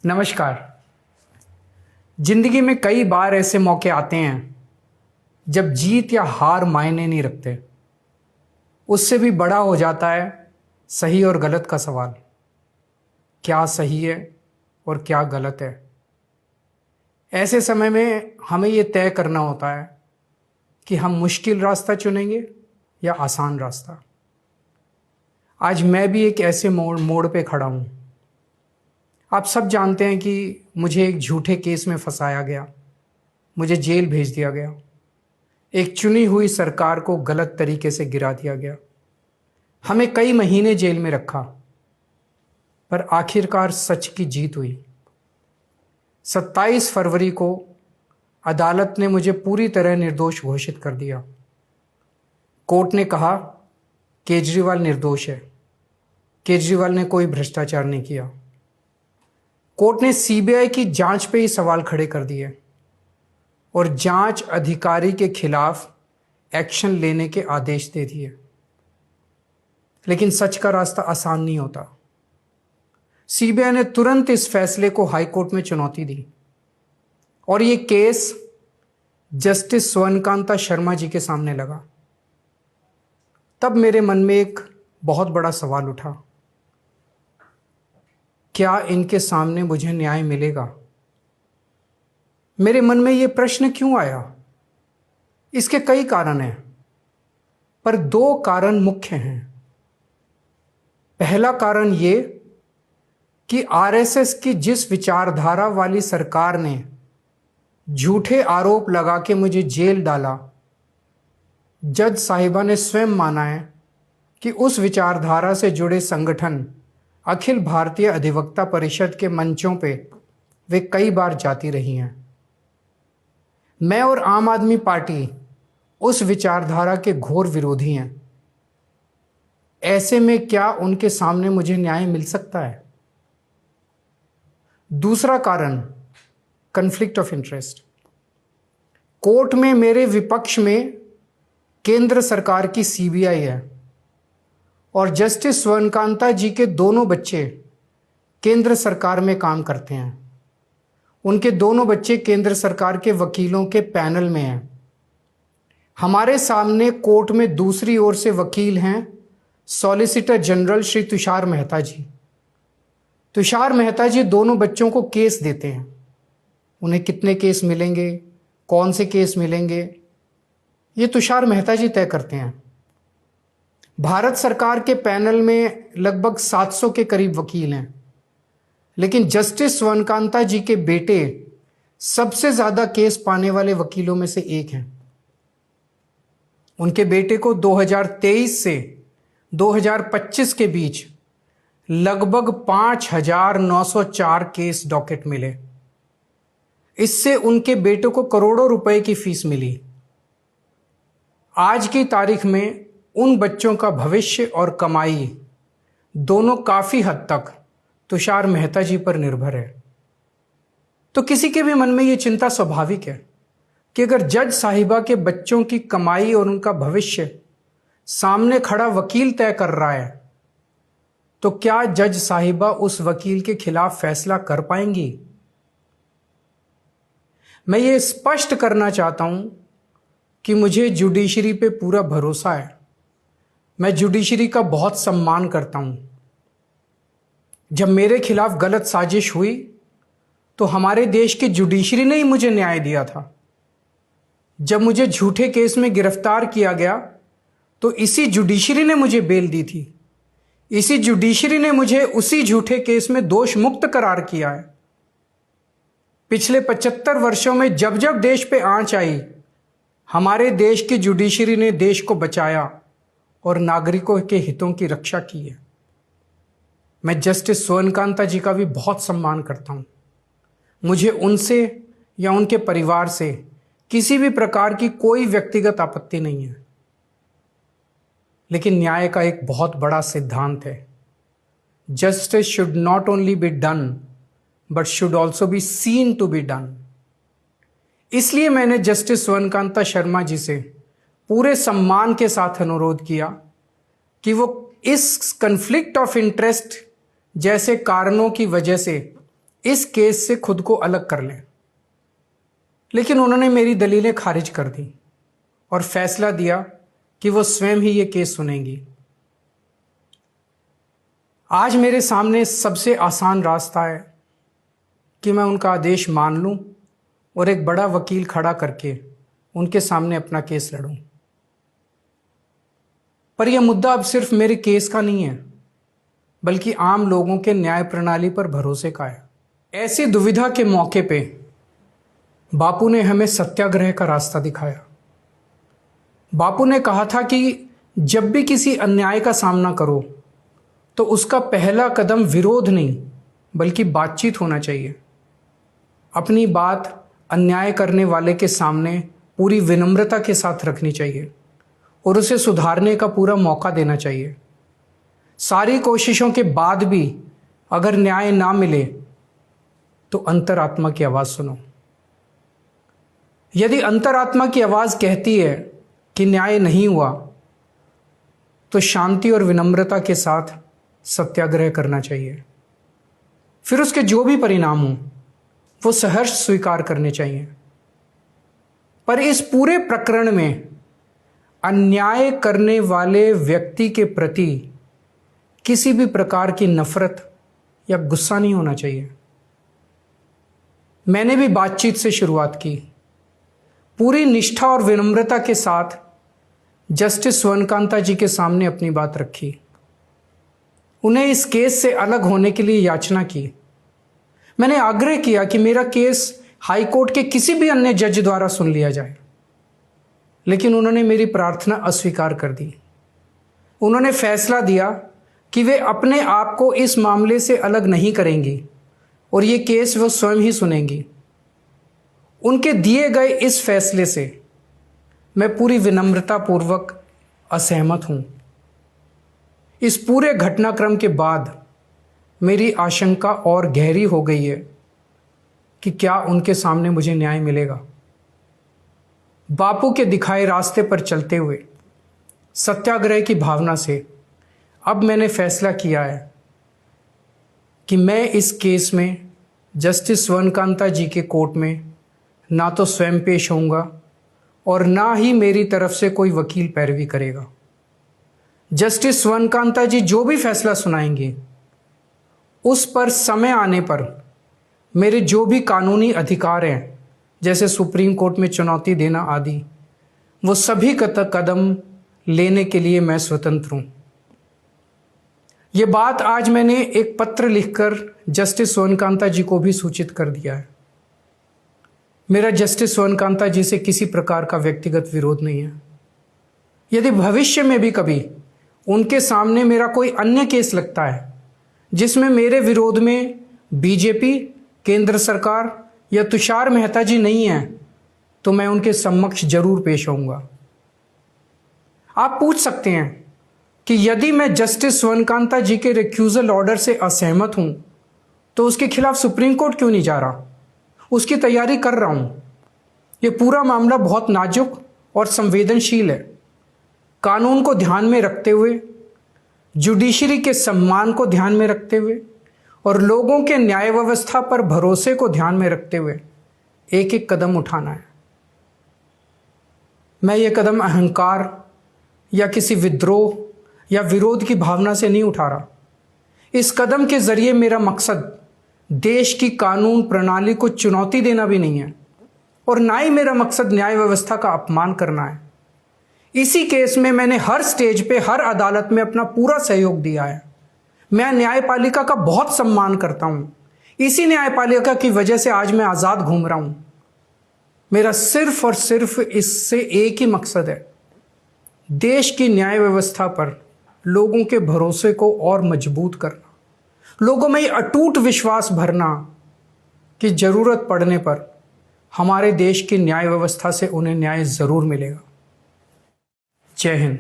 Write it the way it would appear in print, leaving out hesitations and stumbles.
नमस्कार। जिंदगी में कई बार ऐसे मौके आते हैं जब जीत या हार मायने नहीं रखते। उससे भी बड़ा हो जाता है सही और गलत का सवाल। क्या सही है और क्या गलत है? ऐसे समय में हमें ये तय करना होता है कि हम मुश्किल रास्ता चुनेंगे या आसान रास्ता। आज मैं भी एक ऐसे मोड़ पे खड़ा हूं। आप सब जानते हैं कि मुझे एक झूठे केस में फंसाया गया, मुझे जेल भेज दिया गया, एक चुनी हुई सरकार को गलत तरीके से गिरा दिया गया, हमें कई महीने जेल में रखा, पर आखिरकार सच की जीत हुई। 27 फरवरी को अदालत ने मुझे पूरी तरह निर्दोष घोषित कर दिया। कोर्ट ने कहा केजरीवाल निर्दोष है, केजरीवाल ने कोई भ्रष्टाचार नहीं किया। कोर्ट ने सीबीआई की जांच पे ही सवाल खड़े कर दिए और जांच अधिकारी के खिलाफ एक्शन लेने के आदेश दे दिए। लेकिन सच का रास्ता आसान नहीं होता। सीबीआई ने तुरंत इस फैसले को हाई कोर्ट में चुनौती दी और ये केस जस्टिस स्वर्णकांता शर्मा जी के सामने लगा। तब मेरे मन में एक बहुत बड़ा सवाल उठा, क्या इनके सामने मुझे न्याय मिलेगा? मेरे मन में यह प्रश्न क्यों आया? इसके कई कारण हैं, पर दो कारण मुख्य हैं। पहला कारण यह कि आरएसएस की जिस विचारधारा वाली सरकार ने झूठे आरोप लगा के मुझे जेल डाला, जज साहिबा ने स्वयं माना है कि उस विचारधारा से जुड़े संगठन अखिल भारतीय अधिवक्ता परिषद के मंचों पे वे कई बार जाती रही हैं। मैं और आम आदमी पार्टी उस विचारधारा के घोर विरोधी हैं। ऐसे में क्या उनके सामने मुझे न्याय मिल सकता है? दूसरा कारण कॉन्फ्लिक्ट ऑफ इंटरेस्ट। कोर्ट में मेरे विपक्ष में केंद्र सरकार की सीबीआई है और जस्टिस स्वर्णकांता जी के दोनों बच्चे केंद्र सरकार में काम करते हैं। उनके दोनों बच्चे केंद्र सरकार के वकीलों के पैनल में हैं। हमारे सामने कोर्ट में दूसरी ओर से वकील हैं सॉलिसिटर जनरल श्री तुषार मेहता जी। तुषार मेहता जी दोनों बच्चों को केस देते हैं। उन्हें कितने केस मिलेंगे, कौन से केस मिलेंगे, ये तुषार मेहता जी तय करते हैं। भारत सरकार के पैनल में लगभग 700 के करीब वकील हैं, लेकिन जस्टिस स्वर्णकांता जी के बेटे सबसे ज्यादा केस पाने वाले वकीलों में से एक हैं। उनके बेटे को 2023 से 2025 के बीच लगभग 5,904 केस डॉकेट मिले। इससे उनके बेटे को करोड़ों रुपए की फीस मिली। आज की तारीख में उन बच्चों का भविष्य और कमाई दोनों काफी हद तक तुषार मेहता जी पर निर्भर है। तो किसी के भी मन में यह चिंता स्वाभाविक है कि अगर जज साहिबा के बच्चों की कमाई और उनका भविष्य सामने खड़ा वकील तय कर रहा है, तो क्या जज साहिबा उस वकील के खिलाफ फैसला कर पाएंगी? मैं ये स्पष्ट करना चाहता हूं कि मुझे जुडिशरी पे पूरा भरोसा है। मैं जुडिशरी का बहुत सम्मान करता हूं। जब मेरे खिलाफ गलत साजिश हुई तो हमारे देश की जुडिशरी ने ही मुझे न्याय दिया था। जब मुझे झूठे केस में गिरफ्तार किया गया तो इसी जुडिशरी ने मुझे बेल दी थी। इसी जुडिशरी ने मुझे उसी झूठे केस में दोष मुक्त करार किया है। पिछले 75 वर्षों में जब जब देश पे आंच आई, हमारे देश की जुडिशरी ने देश को बचाया और नागरिकों के हितों की रक्षा की है। मैं जस्टिस स्वर्णकांता जी का भी बहुत सम्मान करता हूं। मुझे उनसे या उनके परिवार से किसी भी प्रकार की कोई व्यक्तिगत आपत्ति नहीं है। लेकिन न्याय का एक बहुत बड़ा सिद्धांत है, justice should not only be done but should also be seen to be done. इसलिए मैंने जस्टिस स्वर्णकांता शर्मा जी से पूरे सम्मान के साथ अनुरोध किया कि वो इस कन्फ्लिक्ट ऑफ इंटरेस्ट जैसे कारणों की वजह से इस केस से खुद को अलग कर लें, लेकिन उन्होंने मेरी दलीलें खारिज कर दी और फैसला दिया कि वो स्वयं ही ये केस सुनेंगी। आज मेरे सामने सबसे आसान रास्ता है कि मैं उनका आदेश मान लूं और एक बड़ा वकील खड़ा करके उनके सामने अपना केस लड़ूं। पर यह मुद्दा अब सिर्फ मेरे केस का नहीं है, बल्कि आम लोगों के न्याय प्रणाली पर भरोसे का है। ऐसी दुविधा के मौके पे बापू ने हमें सत्याग्रह का रास्ता दिखाया। बापू ने कहा था कि जब भी किसी अन्याय का सामना करो तो उसका पहला कदम विरोध नहीं बल्कि बातचीत होना चाहिए। अपनी बात अन्याय करने वाले के सामने पूरी विनम्रता के साथ रखनी चाहिए और उसे सुधारने का पूरा मौका देना चाहिए। सारी कोशिशों के बाद भी अगर न्याय ना मिले तो अंतरात्मा की आवाज़ सुनो। यदि अंतरात्मा की आवाज़ कहती है कि न्याय नहीं हुआ तो शांति और विनम्रता के साथ सत्याग्रह करना चाहिए। फिर उसके जो भी परिणाम हों वो सहर्ष स्वीकार करने चाहिए। पर इस पूरे प्रकरण में अन्याय करने वाले व्यक्ति के प्रति किसी भी प्रकार की नफरत या गुस्सा नहीं होना चाहिए। मैंने भी बातचीत से शुरुआत की, पूरी निष्ठा और विनम्रता के साथ जस्टिस स्वर्णकांता जी के सामने अपनी बात रखी, उन्हें इस केस से अलग होने के लिए याचना की। मैंने आग्रह किया कि मेरा केस हाई कोर्ट के किसी भी अन्य जज द्वारा सुन लिया जाए, लेकिन उन्होंने मेरी प्रार्थना अस्वीकार कर दी। उन्होंने फैसला दिया कि वे अपने आप को इस मामले से अलग नहीं करेंगी और ये केस वो स्वयं ही सुनेंगी। उनके दिए गए इस फैसले से मैं पूरी विनम्रता पूर्वक असहमत हूँ। इस पूरे घटनाक्रम के बाद मेरी आशंका और गहरी हो गई है कि क्या उनके सामने मुझे न्याय मिलेगा। बापू के दिखाए रास्ते पर चलते हुए सत्याग्रह की भावना से अब मैंने फैसला किया है कि मैं इस केस में जस्टिस स्वर्णकांता जी के कोर्ट में ना तो स्वयं पेश होऊंगा और ना ही मेरी तरफ से कोई वकील पैरवी करेगा। जस्टिस स्वर्णकांता जी जो भी फैसला सुनाएंगे उस पर समय आने पर मेरे जो भी कानूनी अधिकार हैं, जैसे सुप्रीम कोर्ट में चुनौती देना आदि, वो सभी कदम लेने के लिए मैं स्वतंत्र हूँ। ये बात आज मैंने एक पत्र लिखकर जस्टिस स्वर्णकांता जी को भी सूचित कर दिया है। मेरा जस्टिस स्वर्णकांता जी से किसी प्रकार का व्यक्तिगत विरोध नहीं है। यदि भविष्य में भी कभी उनके सामने मेरा कोई अन्य केस लगता है जिसमें मेरे विरोध में बीजेपी, केंद्र सरकार या तुषार मेहता जी नहीं हैं, तो मैं उनके समक्ष जरूर पेश होऊंगा। आप पूछ सकते हैं कि यदि मैं जस्टिस स्वर्णकांता जी के रिक्यूजल ऑर्डर से असहमत हूं तो उसके खिलाफ सुप्रीम कोर्ट क्यों नहीं जा रहा? उसकी तैयारी कर रहा हूं। यह पूरा मामला बहुत नाजुक और संवेदनशील है। कानून को ध्यान में रखते हुए, जुडिशरी के सम्मान को ध्यान में रखते हुए और लोगों के न्याय व्यवस्था पर भरोसे को ध्यान में रखते हुए एक एक कदम उठाना है। मैं ये कदम अहंकार या किसी विद्रोह या विरोध की भावना से नहीं उठा रहा। इस कदम के जरिए मेरा मकसद देश की कानून प्रणाली को चुनौती देना भी नहीं है और ना ही मेरा मकसद न्याय व्यवस्था का अपमान करना है। इसी केस में मैंने हर स्टेज पे, हर अदालत में अपना पूरा सहयोग दिया है। मैं न्यायपालिका का बहुत सम्मान करता हूं। इसी न्यायपालिका की वजह से आज मैं आज़ाद घूम रहा हूं। मेरा सिर्फ और सिर्फ इससे एक ही मकसद है, देश की न्याय व्यवस्था पर लोगों के भरोसे को और मजबूत करना, लोगों में ये अटूट विश्वास भरना कि जरूरत पड़ने पर हमारे देश की न्याय व्यवस्था से उन्हें न्याय जरूर मिलेगा। जय हिंद।